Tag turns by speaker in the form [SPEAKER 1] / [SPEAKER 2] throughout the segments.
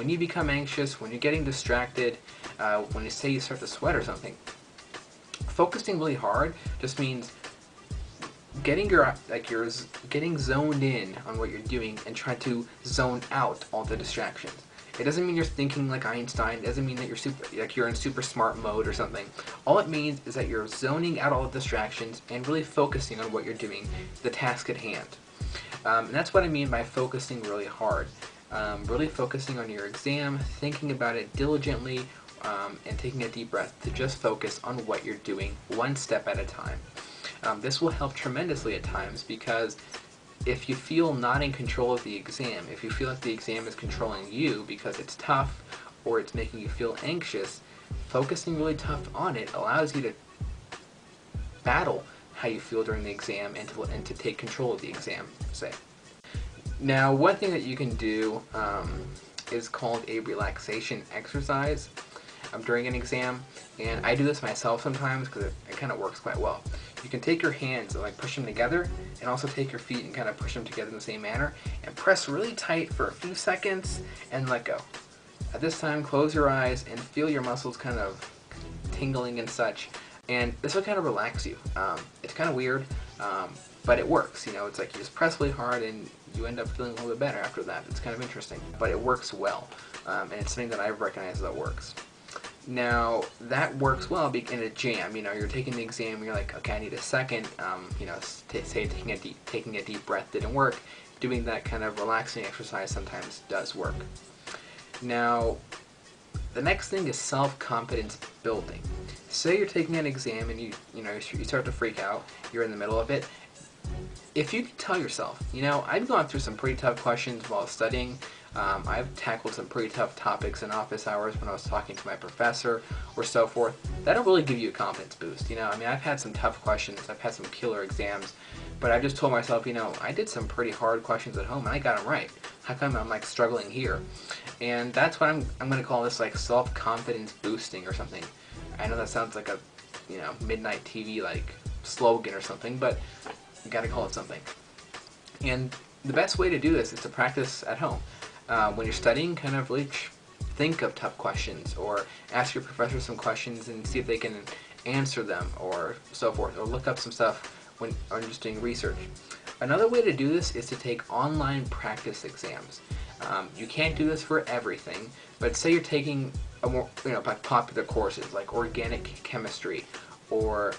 [SPEAKER 1] when you become anxious, when you're getting distracted, when you say you start to sweat or something, focusing really hard just means getting getting zoned in on what you're doing and trying to zone out all the distractions. It doesn't mean you're thinking like Einstein. It doesn't mean that you're in super smart mode or something. All it means is that you're zoning out all the distractions and really focusing on what you're doing, the task at hand. And that's what I mean by focusing really hard. Really focusing on your exam, thinking about it diligently, and taking a deep breath to just focus on what you're doing one step at a time. This will help tremendously at times, because if you feel not in control of the exam, if you feel like the exam is controlling you because it's tough or it's making you feel anxious, focusing really tough on it allows you to battle how you feel during the exam and to take control of the exam, say. Now, one thing that you can do is called a relaxation exercise during an exam, and I do this myself sometimes because it kind of works quite well. You can take your hands and push them together, and also take your feet and kind of push them together in the same manner, and press really tight for a few seconds and let go. At this time, close your eyes and feel your muscles kind of tingling and such, and this will kind of relax you. It's kind of weird, but it works. It's like you just press really hard and you end up feeling a little bit better after that. It's kind of interesting, but it works well, and it's something that I've recognized that works. Now, that works well in a jam. You're taking the exam and you're like, okay, I need a second. Say taking a deep breath didn't work. Doing that kind of relaxing exercise sometimes does work. Now, the next thing is self-confidence building. Say you're taking an exam and you start to freak out. You're in the middle of it. If you can tell yourself, I've gone through some pretty tough questions while studying. I've tackled some pretty tough topics in office hours when I was talking to my professor or so forth. That'll really give you a confidence boost. I've had some tough questions, I've had some killer exams, but I just told myself, I did some pretty hard questions at home and I got them right. How come I'm struggling here? And that's what I'm going to call this self-confidence boosting or something. I know that sounds like a midnight TV slogan or something, but you got to call it something. And the best way to do this is to practice at home. When you're studying, kind of really think of tough questions, or ask your professor some questions and see if they can answer them, or so forth, or look up some stuff when just doing research. Another way to do this is to take online practice exams. You can't do this for everything, but say you're taking a more popular courses like organic chemistry or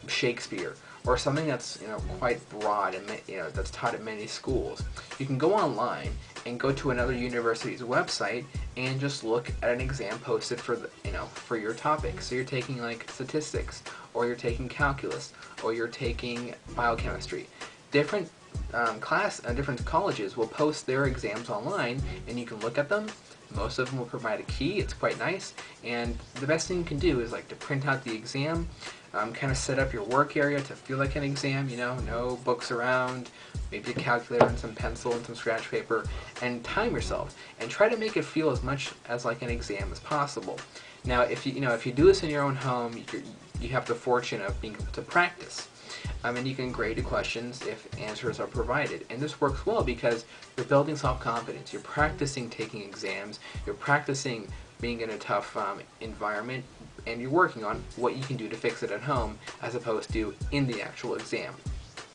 [SPEAKER 1] Shakespeare, or something that's quite broad and that's taught at many schools. You can go online and go to another university's website and just look at an exam posted for for your topic. So you're taking statistics, or you're taking calculus, or you're taking biochemistry. Different different colleges will post their exams online, and you can look at them. Most of them will provide a key. It's quite nice, and the best thing you can do is to print out the exam, kind of set up your work area to feel like an exam, no books around, maybe a calculator and some pencil and some scratch paper, and time yourself, and try to make it feel as much as like an exam as possible. Now, if you do this in your own home, you have the fortune of being able to practice. And you can grade the questions if answers are provided. And this works well because you're building self-confidence, you're practicing taking exams, you're practicing being in a tough environment, and you're working on what you can do to fix it at home as opposed to in the actual exam.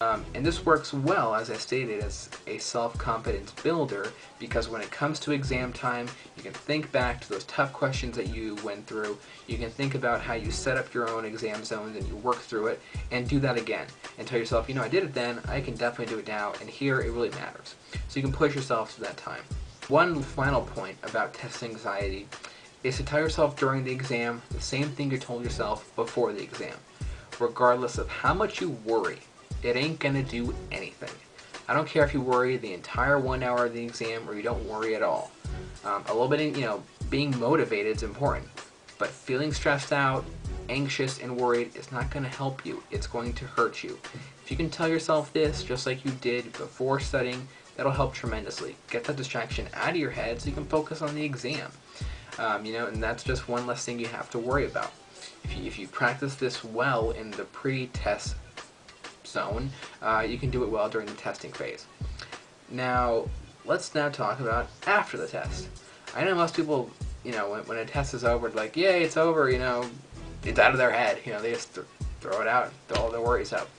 [SPEAKER 1] And this works well, as I stated, as a self-confidence builder, because when it comes to exam time, you can think back to those tough questions that you went through, you can think about how you set up your own exam zones and you work through it, and do that again, and tell yourself, I did it then, I can definitely do it now, and here it really matters. So you can push yourself to that time. One final point about test anxiety is to tell yourself during the exam the same thing you told yourself before the exam. Regardless of how much you worry, it ain't gonna do anything. I don't care if you worry the entire 1 hour of the exam or you don't worry at all. A little bit, being motivated is important, but feeling stressed out, anxious, and worried is not gonna help you. It's going to hurt you. If you can tell yourself this, just like you did before studying, that'll help tremendously. Get that distraction out of your head so you can focus on the exam. And that's just one less thing you have to worry about. If you practice this well in the pre-test zone, you can do it well during the testing phase. Now, let's now talk about after the test. I know most people, when a test is over, like, yay, it's over, it's out of their head. They just throw it out, throw all their worries out.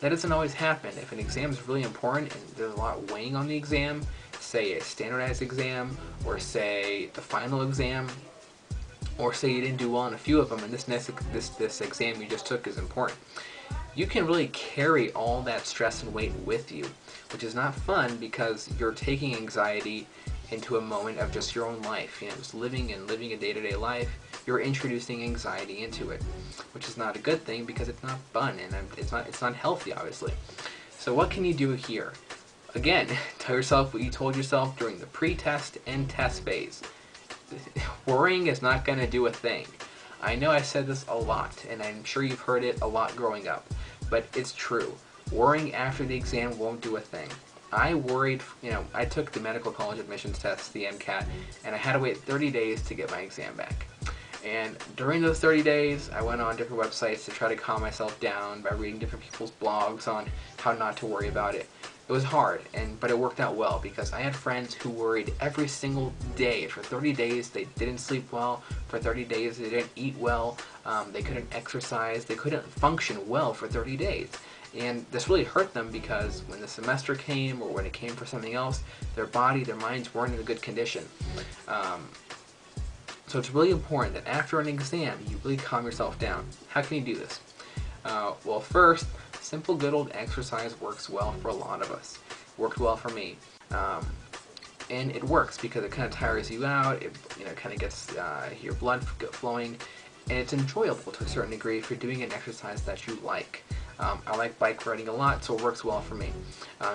[SPEAKER 1] That doesn't always happen. If an exam is really important and there's a lot weighing on the exam, say a standardized exam, or say the final exam, or say you didn't do well in a few of them, and this exam you just took is important, you can really carry all that stress and weight with you, which is not fun because you're taking anxiety into a moment of just your own life, just living a day-to-day life. You're introducing anxiety into it, which is not a good thing because it's not fun and it's not healthy, obviously. So what can you do here? Again, tell yourself what you told yourself during the pre-test and test phase. Worrying is not going to do a thing. I know I said this a lot, and I'm sure you've heard it a lot growing up, but it's true. Worrying after the exam won't do a thing. I worried, I took the medical college admissions test, the MCAT, and I had to wait 30 days to get my exam back. And during those 30 days, I went on different websites to try to calm myself down by reading different people's blogs on how not to worry about it. It was hard, but it worked out well because I had friends who worried every single day. For 30 days, they didn't sleep well. For 30 days, they didn't eat well. They couldn't exercise. They couldn't function well for 30 days. And this really hurt them because when the semester came or when it came for something else, their body, their minds weren't in a good condition. So it's really important that after an exam, you really calm yourself down. How can you do this? Well, first, simple good old exercise works well for a lot of us. It worked well for me. And it works because it kind of tires you out, it kind of gets your blood flowing, and it's enjoyable to a certain degree if you're doing an exercise that you like. I like bike riding a lot, so it works well for me.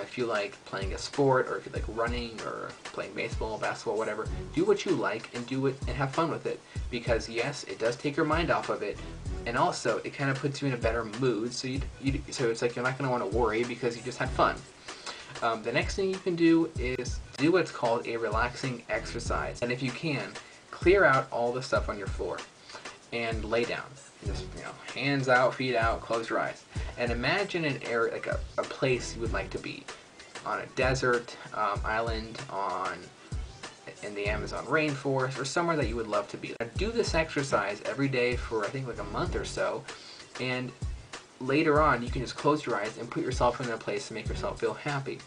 [SPEAKER 1] If you like playing a sport, or if you like running, or playing baseball, basketball, whatever, do what you like and do it and have fun with it. Because yes, it does take your mind off of it, and also it kind of puts you in a better mood. So so it's like you're not going to want to worry because you just had fun. The next thing you can do is do what's called a relaxing exercise, and if you can, clear out all the stuff on your floor and lay down. Just hands out, feet out, close your eyes, and imagine an area, like a place you would like to be, on a desert, island, in the Amazon rainforest, or somewhere that you would love to be. Now, do this exercise every day for I think like a month or so, and later on you can just close your eyes and put yourself in a place to make yourself feel happy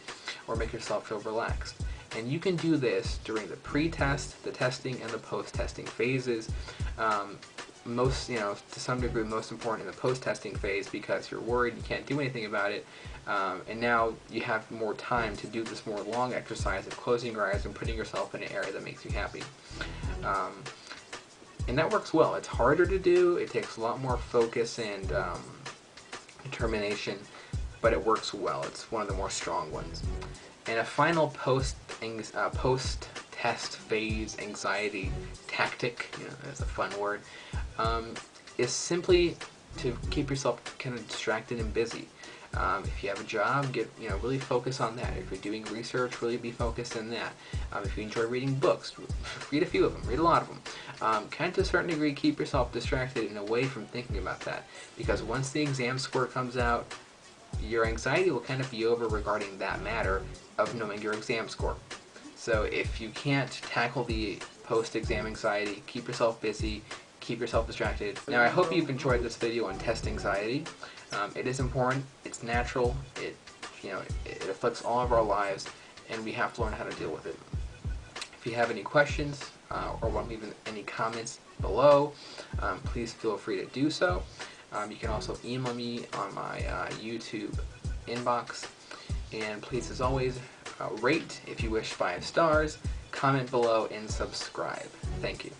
[SPEAKER 1] or make yourself feel relaxed. And you can do this during the pre-test, the testing, and the post-testing phases. To some degree, most important in the post-testing phase because you're worried you can't do anything about it, and now you have more time to do this more long exercise of closing your eyes and putting yourself in an area that makes you happy. And that works well. It's harder to do, it takes a lot more focus and determination, but it works well. It's one of the more strong ones. And a final post-test phase anxiety tactic, that's a fun word, is simply to keep yourself kind of distracted and busy. If you have a job, really focus on that. If you're doing research, really be focused on that. If you enjoy reading books, read a few of them, read a lot of them. Kind of to a certain degree, keep yourself distracted and away from thinking about that, because once the exam score comes out, your anxiety will kind of be over regarding that matter of knowing your exam score. So if you can't tackle the post-exam anxiety, keep yourself busy, keep yourself distracted. Now, I hope you've enjoyed this video on test anxiety. It is important, it's natural, it affects all of our lives, and we have to learn how to deal with it. If you have any questions or want to leave any comments below, please feel free to do so. You can also email me on my YouTube inbox, and please, as always, rate if you wish 5 stars, comment below, and subscribe. Thank you.